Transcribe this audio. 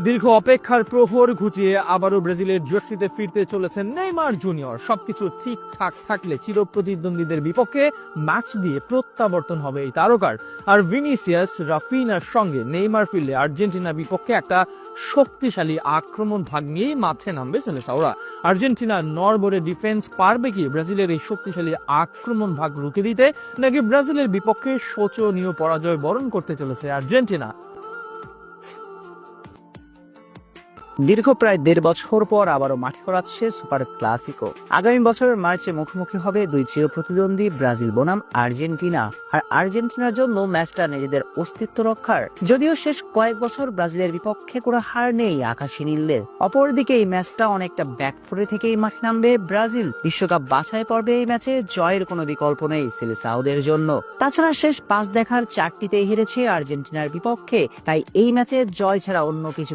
দীর্ঘ অপেক্ষার প্রহর ঘুচিয়ে আবারও ব্রাজিলের জার্সিতে ফিরতে চলেছেন নেইমার জুনিয়র। সবকিছু ঠিকঠাক থাকলে চিরপ্রতিদ্বন্দ্বীদের বিপক্ষে ম্যাচ দিয়ে প্রত্যাবর্তন হবে এই তারকার। আর ভিনিসিয়াস, রাফিনার সঙ্গে নেইমার ফিরলে আর্জেন্টিনার বিপক্ষে একটা শক্তিশালী আক্রমণ ভাগ নিয়েই মাঠে নামবে সেলেসাওরা। আর্জেন্টিনা নরবরে ডিফেন্স পারবে কি ব্রাজিলের এই শক্তিশালী আক্রমণ ভাগ রুখে দিতে, নাকি ব্রাজিলের বিপক্ষে শোচনীয় পরাজয় বরণ করতে চলেছে আর্জেন্টিনা? দীর্ঘ প্রায় 1.5 বছর পর আবারও মাঠে গড়াচ্ছে সুপার ক্লাসিকো। আগামী বছরের মার্চে মুখোমুখি হবে দুই চিরপ্রতিদ্বন্দ্বী ব্রাজিল বনাম আর্জেন্টিনা। আর আর্জেন্টিনার জন্য ম্যাচটা নিজেদের অস্তিত্ব রক্ষার। যদিও শেষ কয়েক বছর ব্রাজিলের বিপক্ষে কোনো হার নেই আকাশী নীলদের। অপরদিকে এই ম্যাচটা অনেকটা ব্যাকফুটে থেকেই মাঠে নামবে ব্রাজিল। বিশ্বকাপ বাছাই পর্বে এই ম্যাচে জয়ের কোনো বিকল্প নেই সেলেসাওদের জন্য। তাছাড়া শেষ 5 দেখার 4টিতেই হেরেছে আর্জেন্টিনার বিপক্ষে, তাই এই ম্যাচে জয় ছাড়া অন্য কিছু